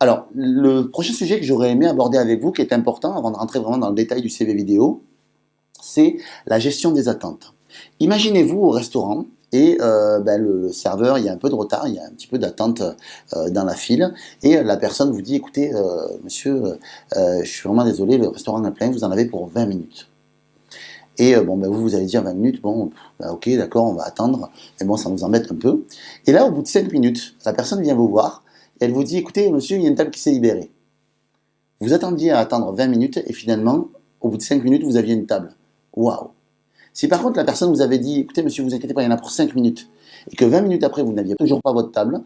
Alors, le prochain sujet que j'aurais aimé aborder avec vous, qui est important avant de rentrer vraiment dans le détail du CV vidéo, c'est la gestion des attentes. Imaginez-vous au restaurant et le serveur, il y a un peu de retard, il y a un petit peu d'attente dans la file, et la personne vous dit, écoutez, monsieur, je suis vraiment désolé, le restaurant est plein, vous en avez pour 20 minutes. Et vous allez dire 20 minutes, ok, d'accord, on va attendre, mais bon, ça nous embête un peu. Et là, au bout de 5 minutes, la personne vient vous voir, et elle vous dit, écoutez, monsieur, il y a une table qui s'est libérée. Vous attendiez à attendre 20 minutes, et finalement, au bout de 5 minutes, vous aviez une table. Waouh! Si par contre la personne vous avait dit, écoutez monsieur, vous inquiétez pas, il y en a pour 5 minutes, et que 20 minutes après, vous n'aviez toujours pas votre table,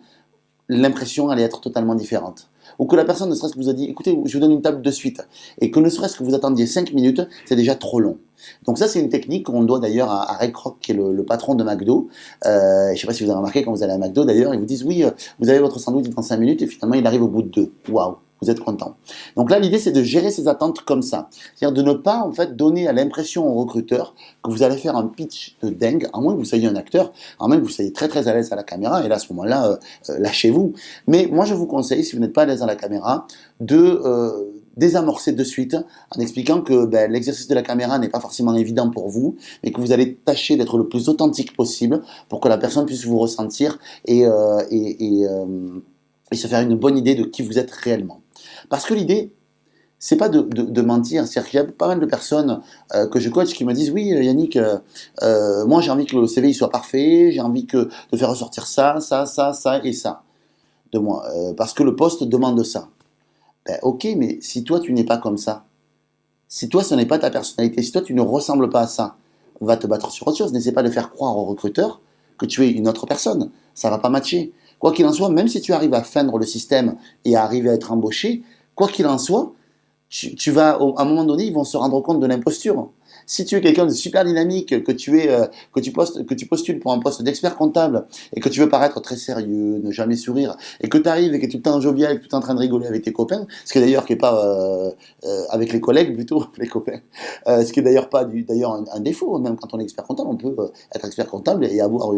l'impression allait être totalement différente. Ou que la personne ne serait-ce que vous a dit, écoutez, je vous donne une table de suite, et que ne serait-ce que vous attendiez 5 minutes, c'est déjà trop long. Donc ça, c'est une technique qu'on doit d'ailleurs à Ray Kroc, qui est le patron de McDo. Je ne sais pas si vous avez remarqué quand vous allez à McDo, d'ailleurs, ils vous disent, oui, vous avez votre sandwich dans 5 minutes, et finalement, il arrive au bout de 2. Waouh! Vous êtes content. Donc là, l'idée, c'est de gérer ces attentes comme ça. C'est-à-dire de ne pas, en fait, donner à l'impression au recruteur que vous allez faire un pitch de dingue, à moins que vous soyez un acteur, à moins que vous soyez très très à l'aise à la caméra, et là, à ce moment-là, lâchez-vous. Mais moi, je vous conseille, si vous n'êtes pas à l'aise à la caméra, de désamorcer de suite en expliquant que l'exercice de la caméra n'est pas forcément évident pour vous, mais que vous allez tâcher d'être le plus authentique possible pour que la personne puisse vous ressentir et se faire une bonne idée de qui vous êtes réellement. Parce que l'idée, c'est pas de mentir. C'est-à-dire qu'il y a pas mal de personnes que je coach qui me disent, oui Yannick, moi j'ai envie que le CV il soit parfait, j'ai envie de faire ressortir ça et ça de moi, parce que le poste demande ça. Ok, mais si toi tu n'es pas comme ça, si toi ce n'est pas ta personnalité, si toi tu ne ressembles pas à ça, on va te battre sur autre chose. N'essaie pas de faire croire au recruteur que tu es une autre personne. Ça va pas matcher. Quoi qu'il en soit, même si tu arrives à feindre le système et à arriver à être embauché, quoi qu'il en soit, tu vas, à un moment donné, ils vont se rendre compte de l'imposture. Si tu es quelqu'un de super dynamique, que tu postules pour un poste d'expert comptable et que tu veux paraître très sérieux, ne jamais sourire, et que tu arrives et que tu es tout le temps jovial, et que tu es en train de rigoler avec tes copains, ce qui est d'ailleurs qui est pas avec les collègues plutôt, les copains, ce qui est d'ailleurs pas d'ailleurs un défaut, même quand on est expert comptable, on peut être expert comptable et avoir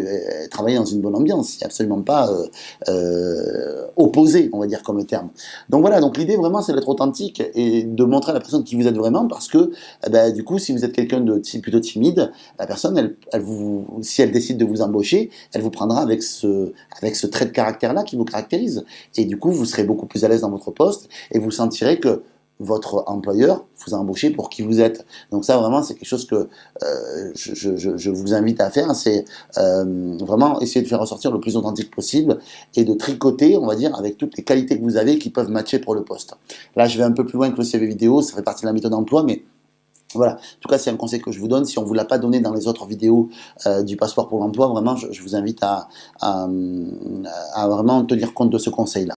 travailler dans une bonne ambiance, c'est absolument pas opposé, on va dire comme terme. Donc voilà, donc l'idée vraiment c'est d'être authentique et de montrer à la personne qui vous êtes vraiment, parce que du coup si vous êtes quelqu'un de plutôt timide, la personne, si elle décide de vous embaucher, elle vous prendra avec ce trait de caractère-là qui vous caractérise. Et du coup, vous serez beaucoup plus à l'aise dans votre poste et vous sentirez que votre employeur vous a embauché pour qui vous êtes. Donc ça, vraiment, c'est quelque chose que je vous invite à faire. C'est vraiment essayer de faire ressortir le plus authentique possible et de tricoter, on va dire, avec toutes les qualités que vous avez qui peuvent matcher pour le poste. Là, je vais un peu plus loin que le CV vidéo, ça fait partie de la méthode d'emploi, mais voilà, en tout cas c'est un conseil que je vous donne. Si on ne vous l'a pas donné dans les autres vidéos du passeport pour l'emploi, vraiment je vous invite à vraiment tenir compte de ce conseil-là.